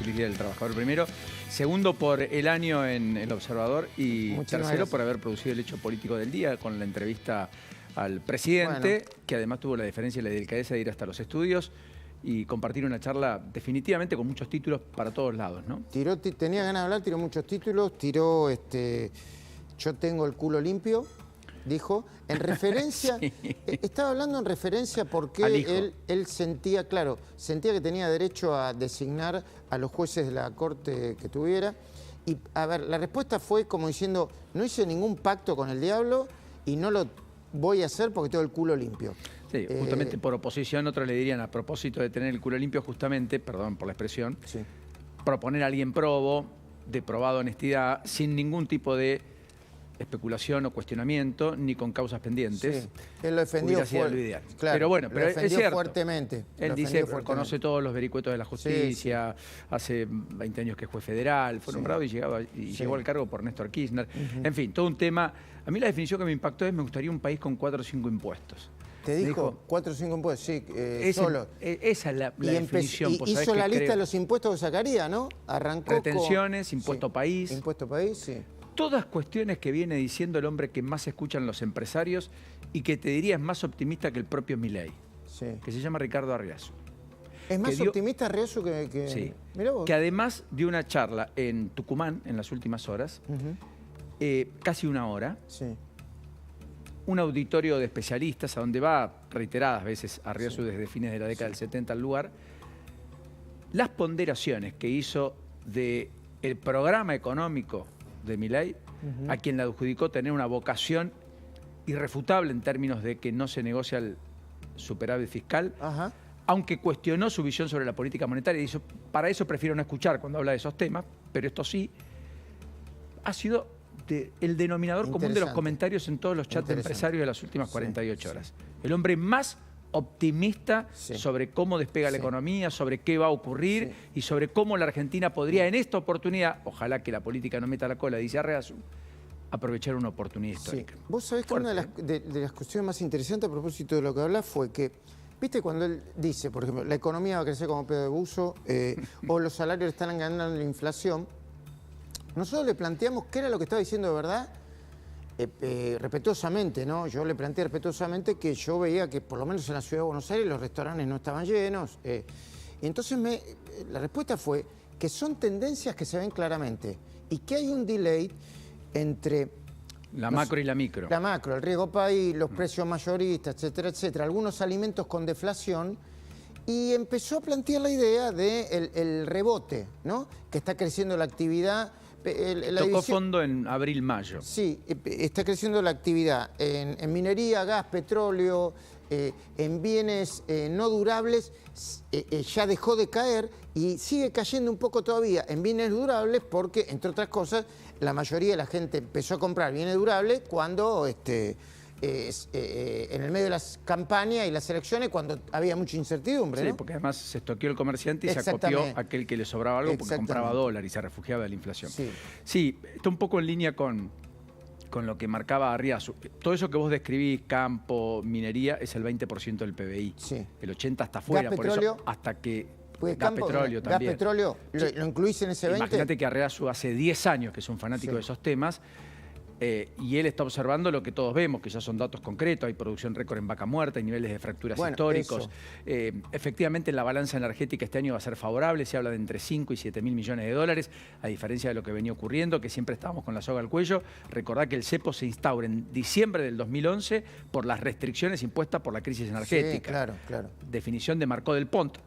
feliz Día del Trabajador primero. Segundo, por el año en El Observador. Y tercero, por haber producido el hecho político del día con la entrevista al presidente, que además tuvo la diferencia y la delicadeza de ir hasta los estudios y compartir una charla definitivamente con muchos títulos para todos lados, ¿no? Tenía ganas de hablar, tiró muchos títulos, yo tengo el culo limpio, dijo, en referencia, sí. Estaba hablando en referencia porque él sentía, claro, sentía que tenía derecho a designar a los jueces de la corte que tuviera. Y, a ver, la respuesta fue como diciendo, no hice ningún pacto con el diablo y no lo voy a hacer porque tengo el culo limpio. Sí, justamente por oposición, otros le dirían, a propósito de tener el culo limpio, justamente, perdón por la expresión, sí, proponer a alguien probo, de probada honestidad, sin ningún tipo de especulación o cuestionamiento, ni con causas pendientes. Sí. Él lo defendió ideal. Claro, pero bueno, pero es cierto. Fuertemente. Él dice, conoce todos los vericuetos de la justicia, sí, hace 20 años que es juez federal, fue nombrado y llegó al cargo por Néstor Kirchner. En fin, todo un tema. A mí la definición que me impactó es, me gustaría un país con 4 o 5 impuestos. ¿Te dijo 4 o 5 impuestos? Sí, solo. Esa es la definición. Y hizo la lista de los impuestos que sacaría, ¿no? Arrancó retenciones, impuesto país. Impuesto país, sí. Todas cuestiones que viene diciendo el hombre que más escuchan los empresarios y que te diría es más optimista que el propio Milei, sí, que se llama Ricardo Arriazu. ¿Es más optimista Arriazu que...? Sí, mirá vos. Que además dio una charla en Tucumán en las últimas horas, casi una hora, sí, un auditorio de especialistas a donde va reiteradas veces Arriazu, sí, desde fines de la década del 70 al lugar. Las ponderaciones que hizo del programa económico de Milei, a quien le adjudicó tener una vocación irrefutable en términos de que no se negocia el superávit fiscal, aunque cuestionó su visión sobre la política monetaria y dijo, para eso prefiero no escuchar cuando habla de esos temas, pero esto sí, ha sido el denominador común de los comentarios en todos los chats de empresarios de las últimas 48 horas. El hombre más optimista sobre cómo despega la economía, sobre qué va a ocurrir y sobre cómo la Argentina podría en esta oportunidad, ojalá que la política no meta la cola, dice Arriazu, aprovechar una oportunidad histórica. Vos sabés que una de las cuestiones más interesantes a propósito de lo que hablas fue que, viste, cuando él dice, por ejemplo, la economía va a crecer como pedo de buzo o los salarios están ganando la inflación, nosotros le planteamos qué era lo que estaba diciendo de verdad. Respetuosamente, ¿no? Yo le planteé respetuosamente que yo veía que por lo menos en la ciudad de Buenos Aires los restaurantes no estaban llenos. Y entonces la respuesta fue que son tendencias que se ven claramente y que hay un delay entre... La macro y la micro. La macro, el riesgo país, los precios mayoristas, etcétera, etcétera. Algunos alimentos con deflación. Y empezó a plantear la idea del rebote, ¿no? Que está creciendo la actividad... Tocó fondo en abril-mayo. Sí, está creciendo la actividad en minería, gas, petróleo, en bienes no durables, ya dejó de caer y sigue cayendo un poco todavía en bienes durables porque, entre otras cosas, la mayoría de la gente empezó a comprar bienes durables cuando... en el medio de las campañas y las elecciones cuando había mucha incertidumbre, ¿no? Sí, porque además se estoqueó el comerciante y se acopió a aquel que le sobraba algo porque compraba dólar y se refugiaba de la inflación. Sí, está un poco en línea con lo que marcaba Arriazu. Todo eso que vos describís, campo, minería, es el 20% del PBI. Sí. El 80% está fuera, por eso hasta que... Gas petróleo también. Gas petróleo, ¿lo incluís en ese 20%? Imagínate que Arriazu hace 10 años que es un fanático de esos temas. Y él está observando lo que todos vemos, que ya son datos concretos, hay producción récord en Vaca Muerta, hay niveles de fracturas históricos. Efectivamente, la balanza energética este año va a ser favorable, se habla de entre 5 y 7 mil millones de dólares, a diferencia de lo que venía ocurriendo, que siempre estábamos con la soga al cuello. Recordá que el cepo se instaura en diciembre del 2011 por las restricciones impuestas por la crisis energética. Sí, claro, claro. Definición de Marcó del Pont,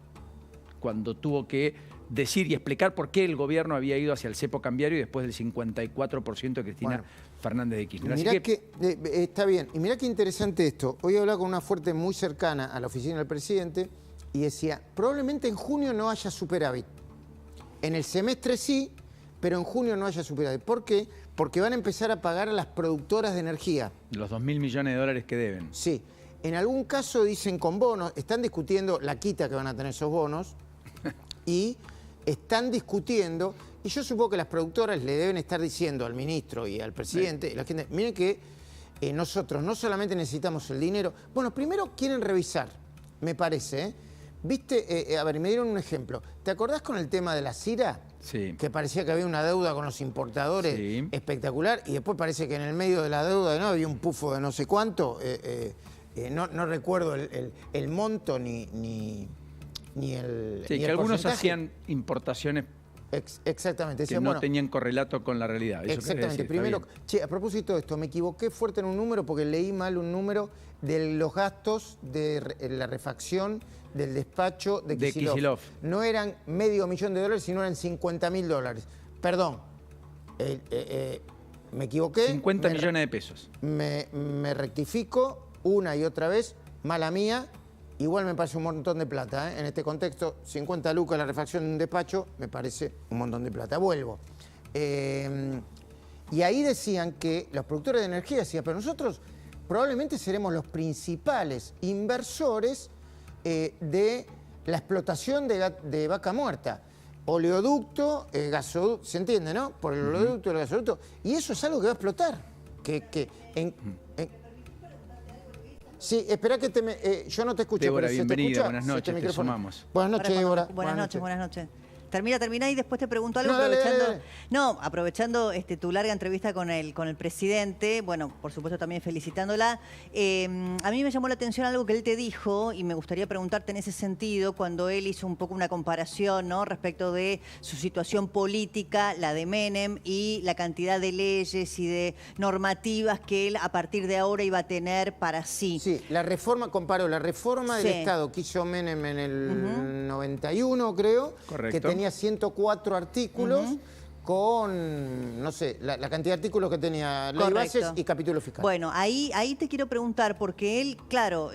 cuando tuvo que decir y explicar por qué el gobierno había ido hacia el cepo cambiario y después del 54% de Cristina Fernández de Kirchner. Mirá que está bien. Y mirá qué interesante esto. Hoy hablaba con una fuente muy cercana a la oficina del presidente y decía, probablemente en junio no haya superávit. En el semestre sí, pero en junio no haya superávit. ¿Por qué? Porque van a empezar a pagar a las productoras de energía. Los 2.000 millones de dólares que deben. Sí. En algún caso dicen con bonos, están discutiendo la quita que van a tener esos bonos y están discutiendo, y yo supongo que las productoras le deben estar diciendo al ministro y al presidente, la gente, miren que nosotros no solamente necesitamos el dinero, bueno, primero quieren revisar, me parece, viste, a ver, me dieron un ejemplo. ¿Te acordás con el tema de la Cira? Sí. Que parecía que había una deuda con los importadores espectacular, y después parece que en el medio de la deuda no había un pufo de no sé cuánto. No recuerdo el monto ni el. Sí, ni que el algunos porcentaje. hacían importaciones Exactamente. que Decían, no tenían correlato con la realidad. Eso exactamente. decir, Primero, che, a propósito de esto, me equivoqué fuerte en un número porque leí mal un número de los gastos de la refacción del despacho de Kicillof. No eran $500,000, sino eran $50.000. Perdón, me equivoqué. 50 millones de pesos. Me rectifico una y otra vez, mala mía. Igual me parece un montón de plata, ¿eh? En este contexto, 50 lucas la refacción de un despacho, me parece un montón de plata. Vuelvo. Y ahí decían que los productores de energía decían, pero nosotros probablemente seremos los principales inversores de la explotación de vaca muerta. Oleoducto, gasoducto, ¿se entiende, no? Por el oleoducto y el gasoducto. Y eso es algo que va a explotar. Sí, espera que yo no te escucho. Débora, pero bienvenida, buenas noches, te sumamos. Buenas noches, Débora. Buenas noches. Termina y después te pregunto algo. No, dale, aprovechando, dale. No, aprovechando tu larga entrevista con el presidente, bueno, por supuesto también felicitándola. A mí me llamó la atención algo que él te dijo y me gustaría preguntarte en ese sentido, cuando él hizo un poco una comparación, ¿no?, respecto de su situación política, la de Menem, y la cantidad de leyes y de normativas que él a partir de ahora iba a tener para sí. Sí, comparó la reforma del Estado que hizo Menem en el 91, creo. Correcto. Que tenía 104 artículos con, no sé, la cantidad de artículos que tenía ley bases y capítulo fiscal. Bueno, ahí te quiero preguntar, porque él, claro,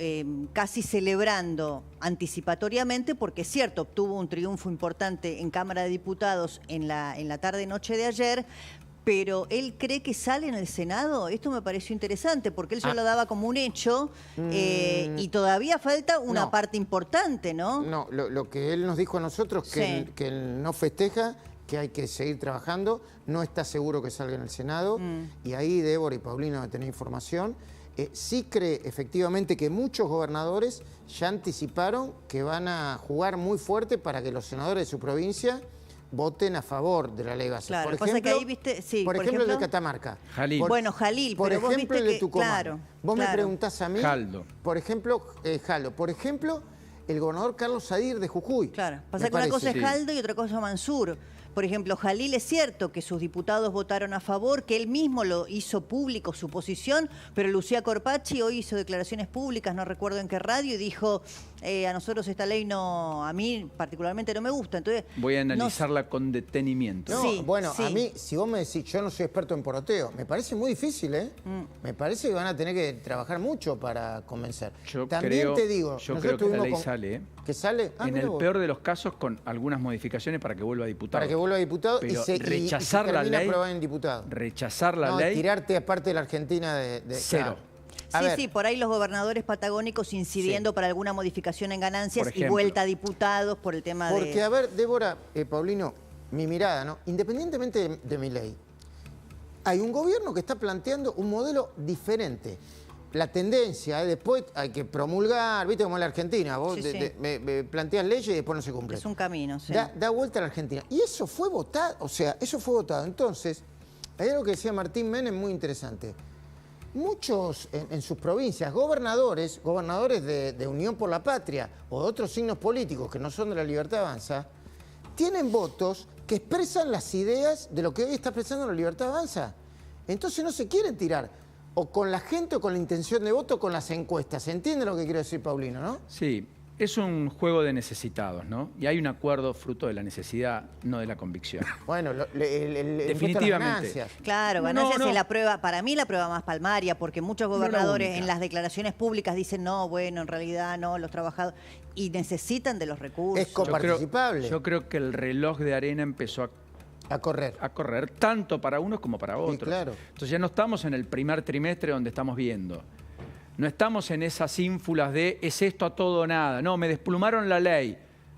casi celebrando anticipatoriamente, porque es cierto, obtuvo un triunfo importante en Cámara de Diputados en la tarde-noche de ayer, pero él cree que sale en el Senado. Esto me pareció interesante, porque él ya lo daba como un hecho y todavía falta una parte importante, ¿no? No, lo que él nos dijo a nosotros, que él no festeja, que hay que seguir trabajando, no está seguro que salga en el Senado, y ahí Débora y Paulino van a tener información. Sí cree efectivamente que muchos gobernadores ya anticiparon que van a jugar muy fuerte para que los senadores de su provincia voten a favor de la ley base. Claro, por pasa ejemplo, que ahí viste, por ejemplo, el de Catamarca. Jalil. Bueno, Jalil, Por pero vos ejemplo, viste el de Tucumán. Claro, vos me preguntás a mí. Jaldo. Por ejemplo, Jaldo. Por ejemplo, el gobernador Carlos Sadir de Jujuy. Claro, pasa que una cosa es Jaldo y otra cosa es Mansur. Por ejemplo, Jalil es cierto que sus diputados votaron a favor, que él mismo lo hizo público su posición, pero Lucía Corpacci hoy hizo declaraciones públicas, no recuerdo en qué radio, y dijo, a nosotros esta ley a mí particularmente no me gusta. Entonces, voy a analizarla con detenimiento. No, bueno, a mí, si vos me decís, yo no soy experto en poroteo, me parece muy difícil, ¿eh? Me parece que van a tener que trabajar mucho para convencer. También te digo, yo creo que la ley sale, ¿eh? ¿Que sale? En el peor de los casos, con algunas modificaciones para que vuelva a diputado. Para que vuelva a diputado rechazar la ley. En diputado. Rechazar la ley. Tirarte aparte de la Argentina de cero. Sí, por ahí los gobernadores patagónicos incidiendo para alguna modificación en ganancias y vuelta a diputados por el tema de... Porque, a ver, Débora, Paulino, mi mirada, ¿no? Independientemente de mi ley, hay un gobierno que está planteando un modelo diferente. La tendencia, después hay que promulgar, viste como en la Argentina, vos me planteas leyes y después no se cumplen. Es un camino, sí. Da vuelta a la Argentina. Y eso fue votado, eso fue votado. Entonces, hay algo que decía Martín Menem muy interesante. Muchos en sus provincias, gobernadores de Unión por la Patria o de otros signos políticos que no son de la Libertad Avanza, tienen votos que expresan las ideas de lo que hoy está expresando la Libertad Avanza. Entonces no se quieren tirar o con la gente o con la intención de voto o con las encuestas. ¿Se entiende lo que quiero decir, Paulino, no? Sí, es un juego de necesitados, ¿no? Y hay un acuerdo fruto de la necesidad, no de la convicción. Bueno, definitivamente. Claro, ganancias es la prueba, para mí la prueba más palmaria, porque muchos gobernadores en las declaraciones públicas dicen, no, bueno, en realidad no, los trabajadores, y necesitan de los recursos. Es coparticipable. Yo creo que el reloj de arena empezó a correr tanto para unos como para otros. Sí, claro. Entonces ya no estamos en el primer trimestre donde estamos viendo. No estamos en esas ínfulas de es esto a todo o nada. No, me desplumaron la ley.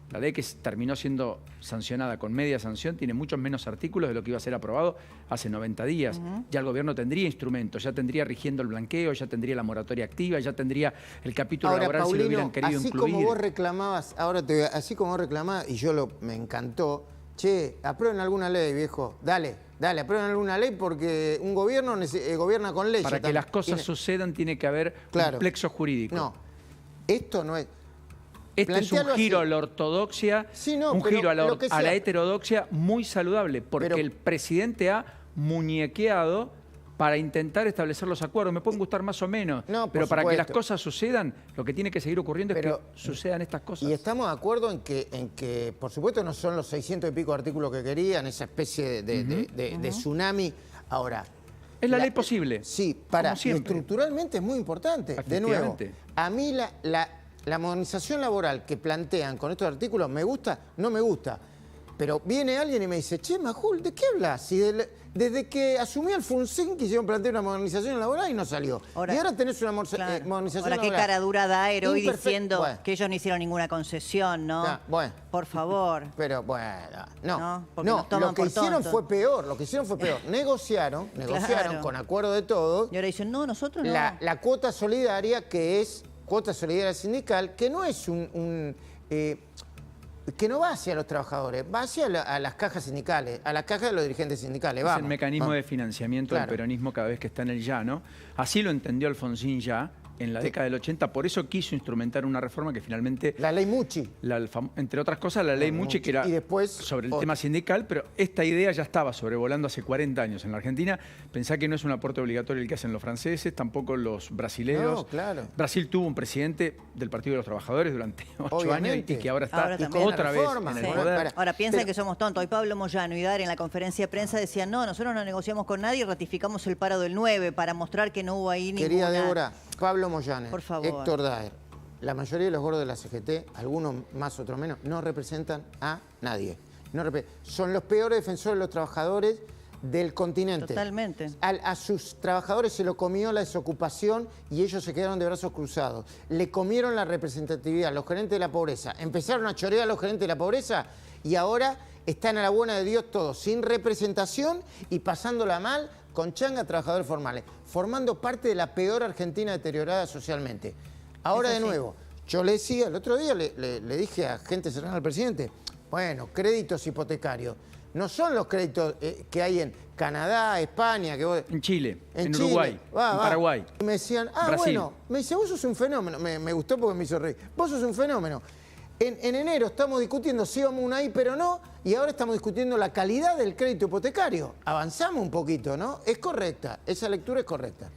La ley que terminó siendo sancionada con media sanción tiene muchos menos artículos de lo que iba a ser aprobado hace 90 días. Ya el gobierno tendría instrumentos, ya tendría rigiendo el blanqueo, ya tendría la moratoria activa, ya tendría el capítulo ahora, laboral Paulino, si lo hubieran querido así incluir. Como vos reclamabas, así como vos reclamabas, y me encantó, che, aprueben alguna ley, viejo, dale, aprueben alguna ley porque un gobierno gobierna con leyes. Para que las cosas sucedan tiene que haber un plexo jurídico. No, esto no es... Este es un giro a la ortodoxia, un giro a la heterodoxia muy saludable, porque el presidente ha muñequeado para intentar establecer los acuerdos. Me pueden gustar más o menos, pero para que las cosas sucedan, lo que tiene que seguir ocurriendo es que sucedan estas cosas. Y estamos de acuerdo en que, por supuesto, no son los 600 y pico artículos que querían, esa especie de tsunami. Ahora... Es la ley posible. Sí, estructuralmente es muy importante. De nuevo, a mí la modernización laboral que plantean con estos artículos me gusta, no me gusta. Pero viene alguien y me dice, che, Majul, ¿de qué hablas? Si desde que asumió Alfonsín quisieron plantear una modernización laboral y no salió. Y ahora tenés una modernización laboral. Ahora, qué cara dura da hoy diciendo que ellos no hicieron ninguna concesión, ¿no? Por favor. Pero no, lo que hicieron fue peor, Negociaron con acuerdo de todos. Y ahora dicen, no, nosotros no. La cuota solidaria, que es cuota solidaria sindical, que no es que no va hacia los trabajadores, va hacia las cajas sindicales, a las cajas de los dirigentes sindicales. Es el mecanismo de financiamiento del peronismo cada vez que está en el llano. Así lo entendió Alfonsín ya en la década del 80, por eso quiso instrumentar una reforma que finalmente... La ley Mucci. Entre otras cosas, la ley Mucci, que era sobre el tema sindical, pero esta idea ya estaba sobrevolando hace 40 años en la Argentina. Pensá que no es un aporte obligatorio el que hacen los franceses, tampoco los brasileños. No, claro. Brasil tuvo un presidente del Partido de los Trabajadores durante 8 años y que ahora está otra vez en el poder. Ahora piensan que somos tontos. Hoy Pablo Moyano y Dar en la conferencia de prensa decían, no, nosotros no negociamos con nadie y ratificamos el paro del 9 para mostrar que no hubo ahí ninguna... Querida Débora, Pablo Moyano, por favor. Héctor Daer, la mayoría de los gordos de la CGT, algunos más, otros menos, no representan a nadie. Son los peores defensores de los trabajadores del continente. Totalmente. A sus trabajadores se lo comió la desocupación y ellos se quedaron de brazos cruzados. Le comieron la representatividad, los gerentes de la pobreza. Empezaron a chorear a los gerentes de la pobreza y ahora están a la buena de Dios todos, sin representación y pasándola mal con changa trabajadores formales, formando parte de la peor Argentina deteriorada socialmente. Ahora de nuevo, yo le decía, el otro día le dije a gente cercana al presidente, bueno, créditos hipotecarios, no son los créditos que hay en Canadá, España, en Chile, en Uruguay, en Paraguay. Y me decían, Brasil. Bueno, me dice, vos sos un fenómeno, me gustó porque me hizo reír, vos sos un fenómeno. En enero estamos discutiendo si íbamos a una I, pero no, y ahora estamos discutiendo la calidad del crédito hipotecario. Avanzamos un poquito, ¿no? Es correcta, esa lectura es correcta.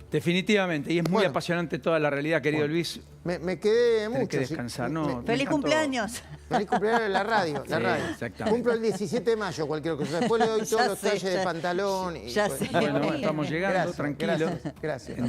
Definitivamente, y es muy apasionante toda la realidad, querido Luis. Me quedé mucho. Tenés que descansar, ¿no? ¡Feliz cumpleaños! Feliz cumpleaños en la radio, Exactamente. Cumplo el 17 de mayo, cualquier cosa. Después le doy todos los talles de pantalón. Ya sé. Bueno, estamos llegando, tranquilo. Gracias.